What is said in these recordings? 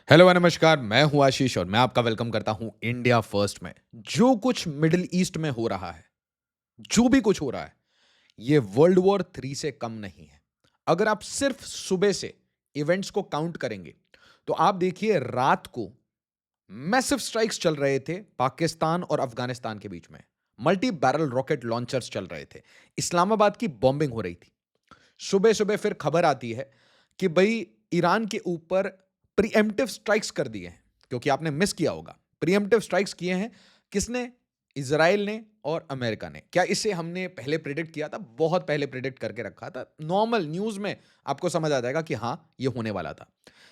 Hello नमस्कार, मैं हूं आशीष और मैं आपका वेलकम करता हूं इंडिया फर्स्ट में। जो कुछ मिडिल ईस्ट में हो रहा है, जो भी कुछ हो रहा है, ये वर्ल्ड वॉर 3 से कम नहीं है। अगर आप सिर्फ सुबह से इवेंट्स को काउंट करेंगे, तो आप देखिए रात को मैसिव स्ट्राइक्स चल रहे थे पाकिस्तान और अफगानिस्तान के बीच में। मल्टी बैरल रॉकेट लॉन्चर्स चल रहे थे। इस्लामाबाद की बॉम्बिंग हो रही थी। सुबह-सुबह फिर खबर आती है कि भई ईरान के ऊपर प्रीएम्प्टिव स्ट्राइक्स कर दिए हैं, क्योंकि आपने मिस किया होगा। प्रीएम्प्टिव स्ट्राइक्स किए हैं किसने? इज़राइल ने और अमेरिका ने। क्या इसे हमने पहले प्रेडिक्ट किया था? बहुत पहले प्रेडिक्ट करके रखा था। नॉर्मल न्यूज़ में आपको समझ आ जाएगा कि हाँ, ये होने वाला था।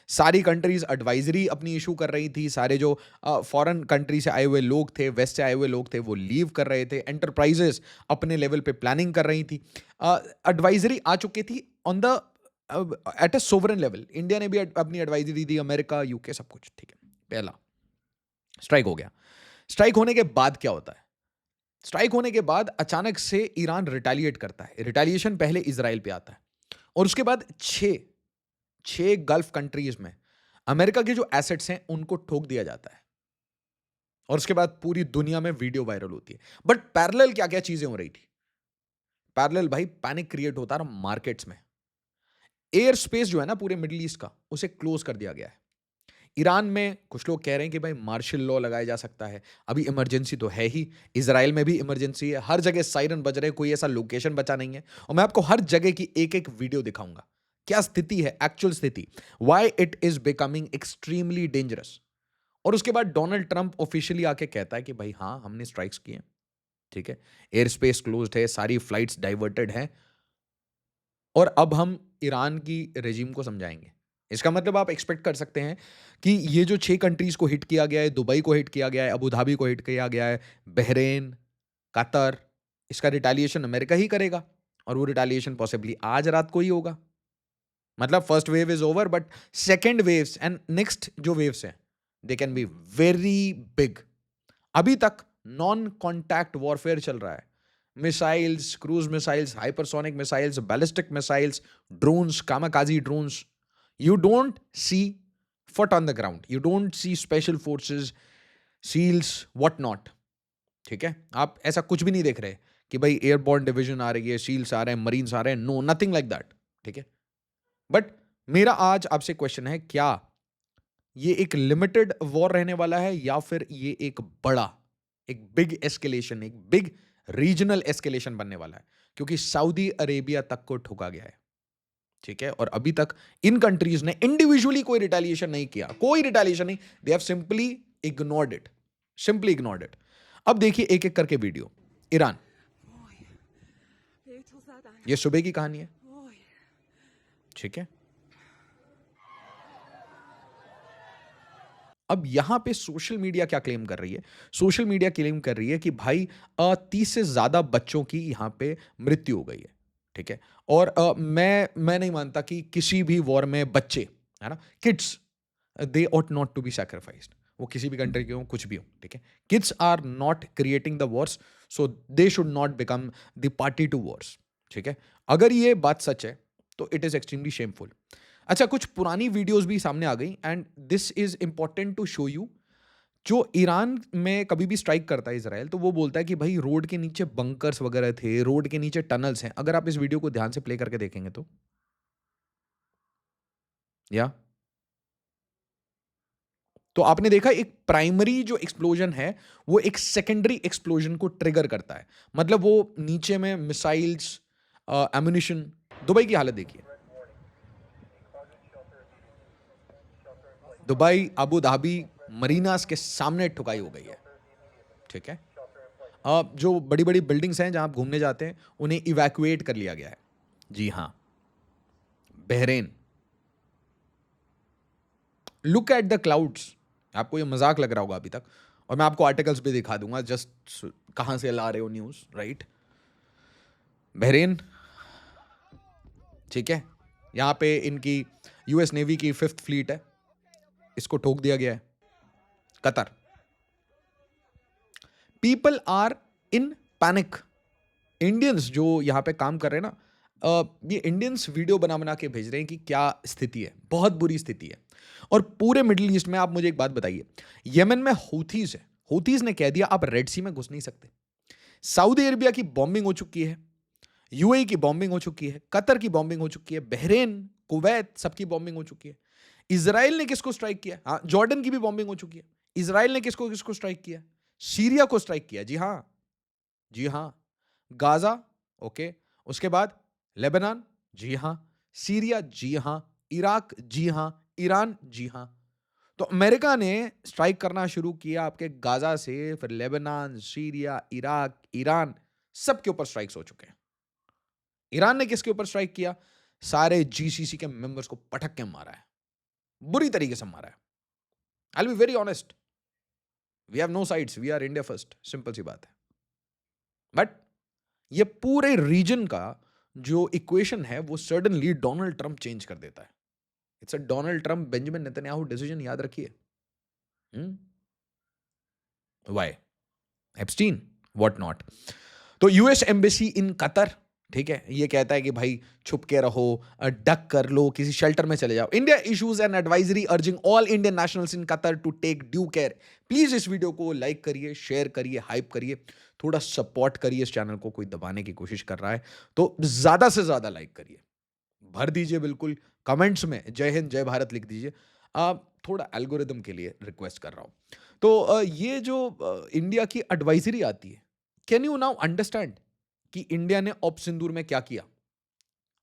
सारी कंट्रीज़ एडवाइज़री अपनी इश्यू कर रही थी। सारे जो फॉरेन कंट्री से आए हुए लोग थे, वेस्ट से आए हुए लोग थे, वो लीव कर रहे थे। एंटरप्राइज़ेज़ अपने लेवल पे प्लानिंग कर रही थी। एडवाइजरी आ चुकी थी on the at a sovereign level. India ने भी अपनी एडवाइजरी दी, अमेरिका, यूके, सब कुछ ठीक है। पहला स्ट्राइक हो गया। स्ट्राइक होने के बाद क्या होता है? स्ट्राइक होने के बाद अचानक से ईरान रिटेलिएट करता है। रिटेलिएशन पहले इसराइल पे आता है और उसके बाद छह छह गल्फ कंट्रीज में अमेरिका के जो एसेट्स हैं उनको ठोक दिया जाता है और उसके बाद पूरी दुनिया में वीडियो वायरल होती है। बट पैरेलल क्या क्या चीजें हो रही थी? पैरेलल भाई पैनिक क्रिएट होता रहा मार्केट्स में। एयर स्पेस जो है ना पूरे मिडिल ईस्ट का, उसे क्लोज कर दिया गया है। ईरान में कुछ लोग कह रहे हैं कि भाई मार्शल लॉ लगाया जा सकता है। अभी इमरजेंसी तो है ही। इजराइल में भी इमरजेंसी है। हर जगह सायरन बज रहे हैं, कोई ऐसा लोकेशन बचा नहीं है। और मैं आपको हर जगह की एक एक वीडियो दिखाऊंगा। क्या स्थिति है, एक्चुअल स्थिति, why it is becoming extremely dangerous. और उसके बाद डोनाल्ड ट्रंप ऑफिशियली आके कहता है कि भाई हाँ, हमने स्ट्राइक्स किए हैं। ठीक है, एयर स्पेस क्लोज्ड है, सारी फ्लाइट्स डाइवर्टेड हैं और अब हम ईरान की रेजिम को समझाएंगे। इसका मतलब आप एक्सपेक्ट कर सकते हैं कि ये जो 6 कंट्रीज़ को हिट किया गया है, दुबई को हिट किया गया है, अबू धाबी को हिट किया गया है, बहरेन, कतर, इसका रिटेलिएशन अमेरिका ही करेगा और वो रिटेलिएशन पॉसिबली आज रात को ही होगा। मतलब first wave is over but second waves and next जो वेव्स हैं, they can be very big. अभी तक नॉन कॉन्टैक्ट वॉरफेयर चल रहा है। Missiles, cruise missiles, hypersonic missiles, ballistic missiles, drones, kamikaze drones. You don't see foot on the ground, you don't see special forces, seals, what not. ठीक है, आप ऐसा कुछ भी नहीं देख रहे कि भाई एयरबोर्न डिवीजन आ रही है, सील्स आ रहे हैं, मरीन्स आ रहे हैं। No, nothing like that. ठीक है, बट मेरा आज आपसे क्वेश्चन है, क्या ये एक लिमिटेड वॉर रहने वाला है या फिर ये एक बड़ा, एक बिग एस्केलेशन, एक बिग रीजनल एस्केलेशन बनने वाला है? क्योंकि सऊदी अरेबिया तक को ठुका गया है। ठीक है, और अभी तक इन कंट्रीज ने इंडिविजुअली कोई रिटेलिएशन नहीं किया, कोई रिटेलिएशन नहीं। They have simply ignored it, simply ignored it. अब देखिए एक एक करके वीडियो। ईरान, ये सुबह की कहानी है। ठीक है, अब यहां पे सोशल मीडिया क्या क्लेम कर रही है? सोशल मीडिया क्लेम कर रही है कि भाई 30 से ज्यादा बच्चों की यहां पे मृत्यु हो गई है। ठीक है, और मैं नहीं मानता कि किसी भी वॉर में बच्चे, है ना, kids, they ought not to be sacrificed। वो किसी भी कंट्री के हो, कुछ भी हो। ठीक है, kids are not creating the wars, so they should not become the party to wars. ठीक है, अगर ये बात सच है तो इट इज एक्सट्रीमली शेमफुल। अच्छा, कुछ पुरानी वीडियोस भी सामने आ गई and this is important to show you. जो ईरान में कभी भी स्ट्राइक करता है इसराइल, तो वो बोलता है कि भाई रोड के नीचे बंकर्स वगैरह थे, रोड के नीचे टनल्स हैं। अगर आप इस वीडियो को ध्यान से प्ले करके देखेंगे तो, या तो आपने देखा एक प्राइमरी जो एक्सप्लोजन है वो एक सेकेंडरी एक्सप्लोजन को ट्रिगर करता है। मतलब वो नीचे में मिसाइल्स, एम्यूनिशन। दुबई की हालत देखिए। दुबई, अबू धाबी, मरीनास के सामने ठुकाई हो गई है। ठीक है, जो बड़ी बड़ी बिल्डिंग्स हैं जहां आप घूमने जाते हैं, उन्हें इवैक्यूएट कर लिया गया है। जी हाँ, Bahrain, look at the clouds. आपको ये मजाक लग रहा होगा अभी तक, और मैं आपको आर्टिकल्स भी दिखा दूंगा, जस्ट कहां से ला रहे हो न्यूज, राइट? बहरेन, ठीक है, यहां पे इनकी यूएस नेवी की 5th फ्लीट है, इसको ठोक दिया गया है। Qatar, people are in panic. Indians जो यहां पे काम कर रहे हैं ना, ये इंडियंस वीडियो बना बना के भेज रहे हैं कि क्या स्थिति है, बहुत बुरी स्थिति है। और पूरे मिडिल ईस्ट में आप मुझे एक बात बताइए, यमन में हूथीज है, हूथीज ने कह दिया आप रेड सी में घुस नहीं सकते। सऊदी अरेबिया की बॉम्बिंग हो चुकी है, यूएई की बॉम्बिंग हो चुकी है, कतर की बॉम्बिंग हो चुकी है, बहरेन, कुवैत, सबकी बॉम्बिंग हो चुकी है। इजराइल ने किसको स्ट्राइक किया? हाँ, जॉर्डन की भी बॉम्बिंग हो चुकी है। इजराइल ने किसको किसको स्ट्राइक किया? सीरिया को स्ट्राइक किया। जी हाँ, जी हाँ। Gaza, okay. उसके बाद लेबनान, जी हाँ। सीरिया, जी हाँ। इराक, जी हाँ। ईरान, जी हाँ। तो अमेरिका ने स्ट्राइक करना शुरू किया आपके गाजा से, फिर लेबनान, सीरिया, इराक, ईरान, सबके ऊपर स्ट्राइक्स हो चुके हैं। ईरान ने किसके ऊपर स्ट्राइक किया? सारे जीसीसी के मेंबर्स को पटक के मारा है, बुरी तरीके से मारा है। I will be very honest, we have no sides, we are India first, simple सी बात है। बट ये पूरे रीजन का जो इक्वेशन है वो सडनली डोनाल्ड ट्रंप चेंज कर देता है। It's a Donald Trump Benjamin Netanyahu decision, याद रखिए। वाई? Epstein, what not. तो यूएस एम्बेसी इन कतर, ठीक है, ये कहता है कि भाई छुप के रहो, डक कर लो, किसी शेल्टर में चले जाओ। India issues an advisory urging all Indian nationals in Qatar to take due care. Please इस वीडियो को लाइक करिए, शेयर करिए, हाइप करिए, थोड़ा सपोर्ट करिए। इस चैनल को कोई दबाने की कोशिश कर रहा है तो ज्यादा से ज्यादा लाइक करिए, भर दीजिए बिल्कुल, कमेंट्स में जय हिंद जय भारत लिख दीजिए। थोड़ा एल्गोरिदम के लिए रिक्वेस्ट कर रहा हूं। तो ये जो इंडिया की एडवाइजरी आती है, कैन यू नाउ अंडरस्टैंड कि इंडिया ने ऑप सिंदूर में क्या किया?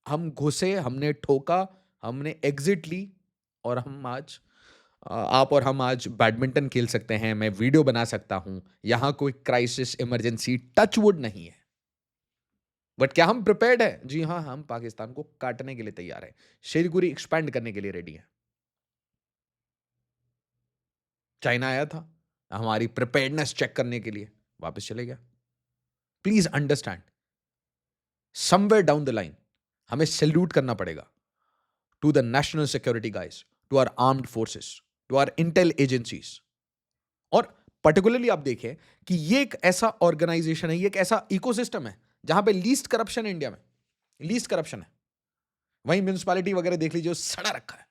हम घुसे, हमने ठोका, हमने एग्जिट ली, और हम आज आप और हम आज बैडमिंटन खेल सकते हैं, मैं वीडियो बना सकता हूं, यहां कोई क्राइसिस इमरजेंसी टचवुड नहीं है। बट क्या हम प्रिपेयर्ड है? जी हाँ, हम पाकिस्तान को काटने के लिए तैयार है, शेरगुरी एक्सपैंड करने के लिए रेडी है। चाइना आया था हमारी प्रिपेयर्डनेस चेक करने के लिए, वापस चले गया। Please understand, somewhere down the line हमें सैल्यूट करना पड़ेगा to the national security guys, to our armed forces, to our intel agencies. और पर्टिकुलरली आप देखें कि ये एक ऐसा ऑर्गेनाइजेशन है, ये एक ऐसा इकोसिस्टम है जहां पे लीस्ट करप्शन है। इंडिया में लीस्ट करप्शन है। वहीं म्यूनिसपैलिटी वगैरह देख लीजिए, सड़ा रखा है।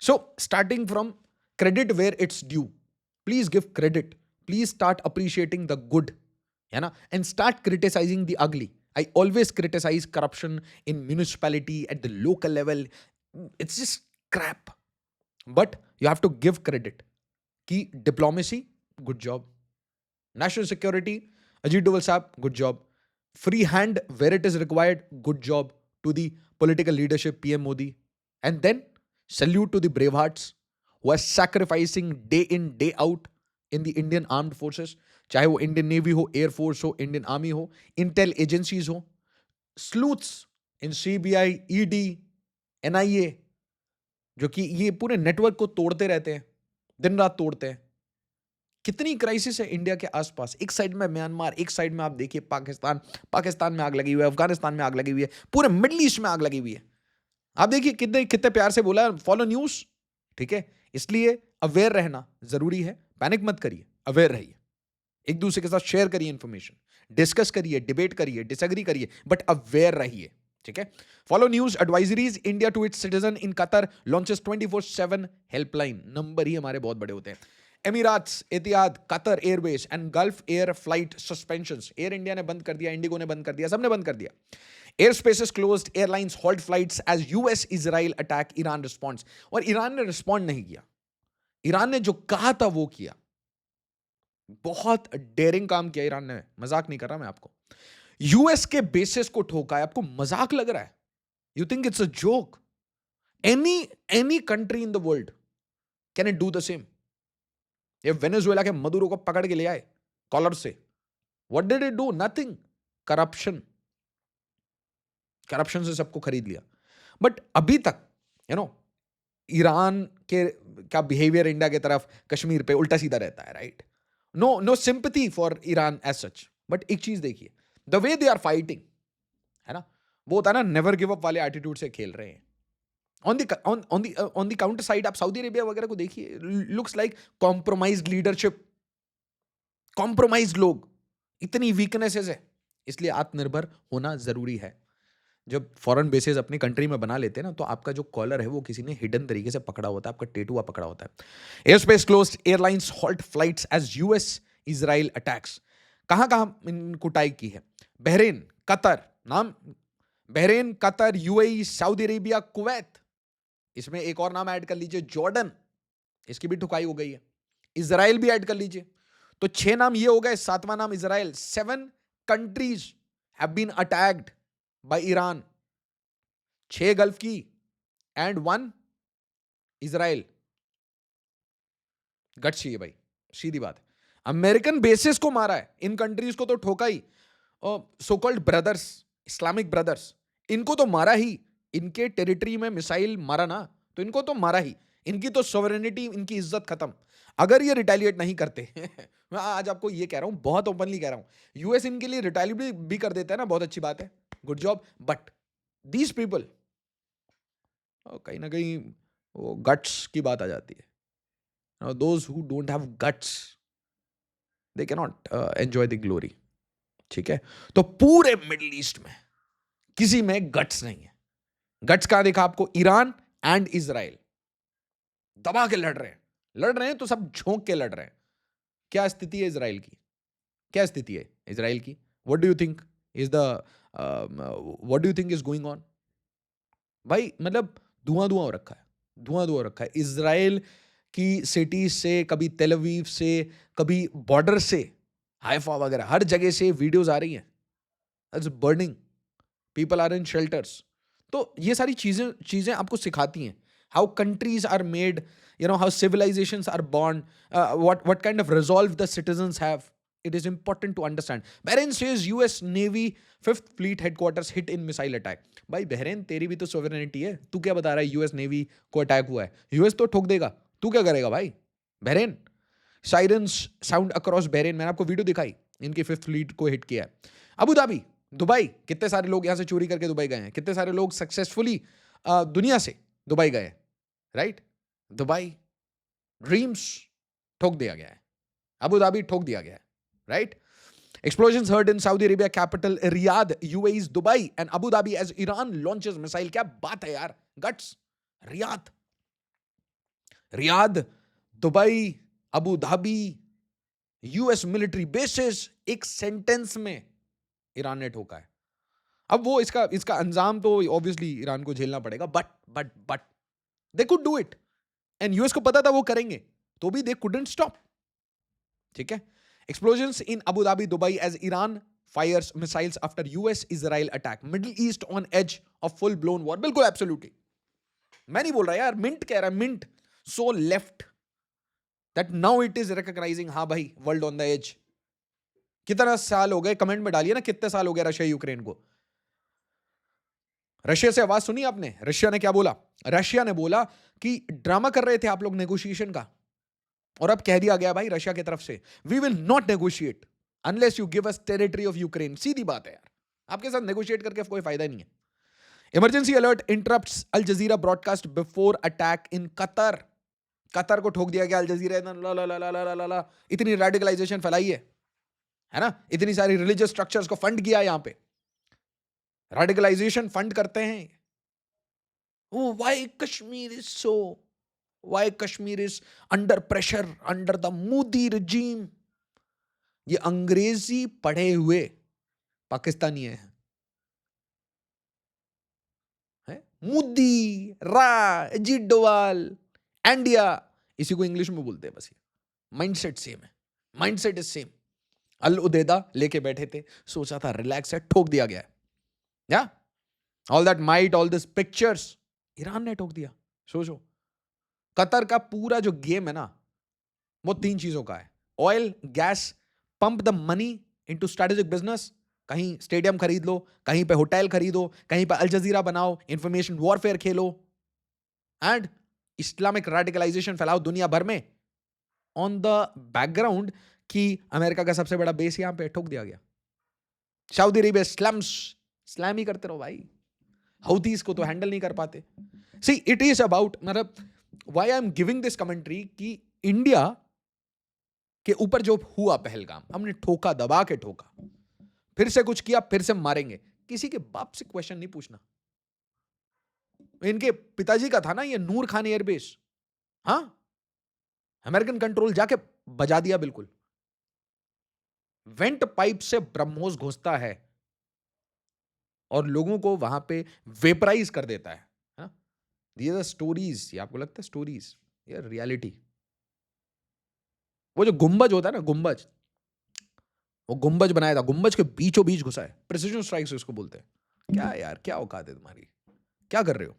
So starting from credit where it's due, please give credit, please start appreciating the good, है ना, and start criticising the ugly. I always criticise corruption in municipality at the local level, it's just crap. But you have to give credit कि diplomacy, good job, national security, Ajit Doval साहब, good job, free hand where it is required, good job to the political leadership, PM Modi, and then salute to the brave hearts who are sacrificing day in, day out in the Indian armed forces, चाहे वो Indian navy हो, air force हो, Indian army हो, Intel agencies हो, स्लूथ्स इन CBI, ED, NIA, जो कि ये पूरे नेटवर्क को तोड़ते रहते हैं, दिन रात तोड़ते हैं। कितनी क्राइसिस है इंडिया के आसपास, एक साइड में म्यांमार, एक साइड में आप देखिए पाकिस्तान, पाकिस्तान में आग लगी हुई है, अफगानिस्तान में आग लगी हुई है, पूरे मिडिल ईस्ट में आग लगी हुई है। आप देखिए कितने कितने प्यार से बोला, फॉलो न्यूज, ठीक है। इसलिए अवेयर रहना जरूरी है, पैनिक मत करिए, अवेयर रहिए, एक दूसरे के साथ शेयर करिए इंफॉर्मेशन, डिस्कस करिए, डिबेट करिए, डिसएग्री करिए, बट अवेयर रहिए, ठीक है। Follow news advisories, India to its citizen in Qatar launches 24/7 helpline, number ही हमारे बहुत बड़े होते हैं। Emirates, Etihad, Qatar Airways and Gulf Air flight suspensions, Air India ने बंद कर दिया, इंडिगो ने बंद कर दिया, सबने बंद कर दिया। Air spaces closed, airlines halt flights as US Israel attack, Iran response. और ईरान ने रिस्पॉन्ड नहीं किया, ईरान ने जो कहा था वो किया, बहुत डेयरिंग काम किया ईरान ने, मजाक नहीं कर रहा मैं आपको। यूएस के बेसिस को ठोका है, आपको मजाक लग रहा है? You think it's a joke? Any country in the world can it do the same? ये वेनेजुएला के मदुरो को पकड़ के ले आए कॉलर से, what did it do? Nothing. Corruption, corruption से सबको खरीद लिया। बट अभी तक ईरान के का बिहेवियर इंडिया की तरफ कश्मीर पे उल्टा सीधा रहता है, right? No sympathy for Iran as such. But एक चीज देखिए, the way they are fighting, है ना, वो होता है ना, नेवर गिव अप वाले एटीट्यूड से खेल रहे हैं। ऑन द काउंटर साइड आप सऊदी अरेबिया वगैरह को देखिए, looks like compromised leadership, compromised लोग, इतनी वीकनेसेस है। इसलिए आत्मनिर्भर होना जरूरी है। जब फॉरेन बेसेस अपनी कंट्री में बना लेते हैं ना, तो आपका जो कॉलर है वो किसी ने हिडन तरीके से पकड़ा होता है, आपका टेटुआ पकड़ा होता है। Air space close, airlines halt flights as US Israel attacks. कहां कहां इन कुटाई की है? बहरीन, कतर, नाम Bahrain, Qatar, UAE, Saudi Arabia, Kuwait, इसमें एक और नाम ऐड कर लीजिए, जॉर्डन, इसकी भी ठुकाई हो गई है। इजराइल भी ऐड कर लीजिए, तो 6 नाम ये हो गए, 7वां नाम Israel. 7 countries have been attacked by Iran, 6 Gulf की एंड 1 इजराइल। गट्स चाहिए भाई, सीधी बात है। अमेरिकन बेसिस को मारा है, इन कंट्रीज को तो ठोका ही। और so called brothers, Islamic brothers, इनको तो मारा ही। इनके टेरिटरी में मिसाइल मारा ना, तो इनको तो मारा ही। इनकी तो सोवरेनिटी, इनकी इज्जत खत्म। अगर ये रिटेलिएट नहीं करते मैं आज आपको ये कह रहा हूं, बहुत ओपनली कह रहा हूं, यूएस इनके लिए रिटेलिएट भी कर देता है ना, बहुत अच्छी बात है, good job. But these people, कहीं ना कहीं वो गट्स की बात आ जाती है। Now, those who don't have guts, they cannot enjoy the glory. ठीक है? तो पूरे मिडिल ईस्ट में किसी में गट्स नहीं है। गट्स कहां देखा आपको? ईरान एंड इजराइल दबा के लड़ रहे हैं तो सब झोंक के लड़ रहे हैं। क्या स्थिति है इजराइल की? क्या स्थिति है इजराइल की? What do you think is the what do you think is going on? भाई मतलब धुआं धुआं हो रखा है, धुआं धुआं हो रखा है। इजराइल की सिटी से, कभी तेल अवीव से, कभी बॉर्डर से, हाइफा वगैरह हर जगह से वीडियोस आ रही हैं। It's burning, people are in shelters. तो ये सारी चीजें चीजें आपको सिखाती हैं how countries are made, you know, how civilizations are born, what kind of resolve the citizens have. It is important to understand. Bahrain says US Navy 5th Fleet headquarters hit in missile attack. भाई Bahrain, तेरी भी तो sovereignty है, तू क्या बता रहा है यूएस नेवी को अटैक हुआ है? यूएस तो ठोक देगा, तू क्या करेगा भाई? Bahrain, sirens sound across Bahrain, मैंने आपको वीडियो दिखाई, इनकी 5th फ्लीट को हिट किया है। अबू धाबी, दुबई, कितने सारे लोग यहां से चोरी करके दुबई गए हैं, कितने सारे लोग सक्सेसफुली दुनिया से दुबई गए हैं, राइट? दुबई ड्रीम्स ठोक दिया गया है, अबू धाबी ठोक दिया गया है, right? Explosions heard in Saudi Arabia capital Riyadh, UAE's Dubai and Abu Dhabi as Iran launches missile. क्या बात है यार, guts. Riyadh, Riyadh, Dubai, Abu Dhabi, US military bases, एक सेंटेंस में ईरान ने ठोका है। अब वो इसका अंजाम तो ऑब्वियसली ईरान को झेलना पड़ेगा, but they could do it, and US को पता था वो करेंगे, तो भी दे कुडंट स्टॉप। ठीक है? Explosions in Abu Dhabi, Dubai as Iran fires missiles after US-Israel attack. Middle East on edge of full-blown war. बिल्कुल absolutely. मैं नहीं बोल रहा यार, मिंट कह रहा है, mint so left that now it is recognizing, हाँ भाई, world on the edge. कितना साल हो गए? कमेंट में डालिए ना, कितने साल हो गए रशिया यूक्रेन को। रशिया से आवाज सुनी आपने? रशिया ने क्या बोला? रशिया ने बोला कि ड्रामा कर रहे थे आप लोग नेगोशिएशन का, और अब कह दिया गया भाई रशिया की तरफ से, we will not negotiate unless you give us territory of Ukraine. सीधी बात है यार, आपके साथ नेगोशिएट करके कोई फायदा नहीं है। Emergency alert interrupts Al Jazeera broadcast before attack in Qatar. Qatar को ठोक दिया गया, अल जजीरा ला ला ला ला ला ला ला, इतनी रेडिकलाइजेशन फैलाई है ना, इतनी सारी रिलीजियस स्ट्रक्चर्स को फंड किया यहां पे, रेडिकलाइजेशन फंड करते हैं। Oh, why Kashmir is so? Why Kashmir is under pressure under the Modi regime? ये अंग्रेजी पढ़े हुए पाकिस्तानी है, मोदी, अजीत डोवाल, इंडिया, इसी को इंग्लिश में बोलते हैं बस। ये माइंडसेट सेम है, माइंडसेट इज सेम। अल उदैदा लेके बैठे थे, सोचा था रिलैक्स है, ठोक दिया गया है। या all that might, all this pictures, Iran ने ठोक दिया। सोचो, कतर का पूरा जो गेम है ना, वो 3 चीजों का है: oil, gas, pump the money into strategic business. कहीं स्टेडियम खरीद लो, कहीं पे होटल खरीदो, कहीं पे अल जजीरा बनाओ, information warfare Khelo, and Islamic radicalisation फैलाओ दुनिया भर में, ऑन द बैकग्राउंड कि अमेरिका का सबसे बड़ा बेस यहां पे ठोक दिया गया। सऊदी अरेबिया स्लैम ही करते रहो भाई, हौतीस को तो हैंडल नहीं कर पाते। सी इट इज अबाउट, मतलब why I am giving this commentary कि इंडिया के ऊपर जो हुआ पहलगाम, हमने ठोका, दबा के ठोका, फिर से कुछ किया, फिर से मारेंगे। किसी के बाप से क्वेश्चन नहीं पूछना। इनके पिताजी का था ना ये नूर खान एयरबेस, हाँ, अमेरिकन कंट्रोल जाके बजा दिया बिल्कुल। वेंट पाइप से ब्रह्मोस घुसता है और लोगों को वहां पे वेपराइज कर देता है। हाँ, ये स्टोरीज, ये आपको लगता है स्टोरीज, ये रियलिटी। वो जो गुंबज होता है ना, गुंबज, वो गुंबज बनाया था, गुंबज के बीचों बीच घुसा है। प्रिसिजन स्ट्राइक्स उसको बोलते हैं। क्या यार, क्या औकात है तुम्हारी, क्या कर रहे हो?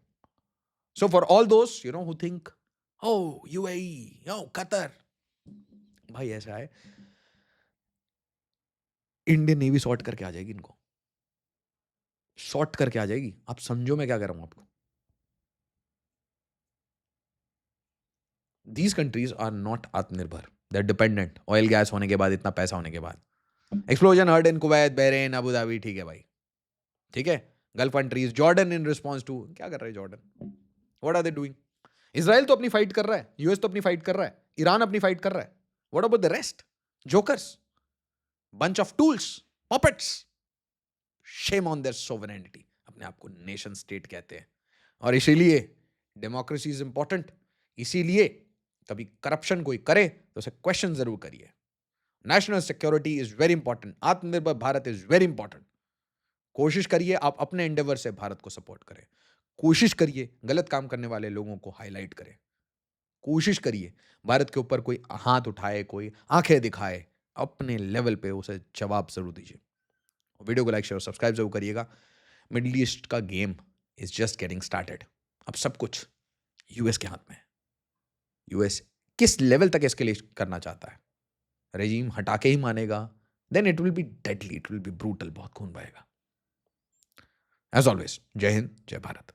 So for all those you know who think oh UAE, oh Qatar, भाई ऐसा है, इंडियन नेवी सॉर्ट करके आ जाएगी इनको, सॉर्ट करके आ जाएगी। आप समझो मैं क्या कर रहा हूं आपको। दीज कंट्रीज आर नॉट आत्मनिर्भर, they are dependent. Oil gas होने के बाद, इतना पैसा होने के बाद, explosion heard in Kuwait, Bahrain, Abu Dhabi, ठीक है भाई, ठीक है। Gulf countries, Jordan in response to, क्या कर रहे हैं Jordan, what are they doing? Israel तो अपनी फाइट कर रहा है, यूएस तो अपनी फाइट कर रहा है, ईरान अपनी फाइट कर रहा है। What about the rest? Jokers, bunch of tools, puppets, shame on their sovereignty. अपने आप को नेशन स्टेट कहते हैं। और इसीलिए डेमोक्रेसी इज इंपॉर्टेंट। इसीलिए कभी करप्शन कोई करे तो उसे क्वेश्चन जरूर करिए। National security is very important, आत्मनिर्भर भारत इज वेरी इंपॉर्टेंट। कोशिश करिए आप अपने एंडेवर से भारत को सपोर्ट करें। कोशिश करिए गलत काम करने वाले लोगों को हाईलाइट करें। कोशिश करिए भारत के ऊपर कोई हाथ उठाए, कोई आंखें दिखाए, अपने लेवल पे उसे जवाब जरूर दीजिए। वीडियो को लाइक शेयर और सब्सक्राइब जरूर करिएगा। मिडिल ईस्ट का game is just getting started. अब सब कुछ यूएस के हाथ में है। यूएस किस लेवल तक एस्केलेट करना चाहता है, रेजीम हटा के ही मानेगा, then it will be deadly, it will be brutal, बहुत खून बहेगा। एज ऑलवेज, जय हिंद, जय भारत।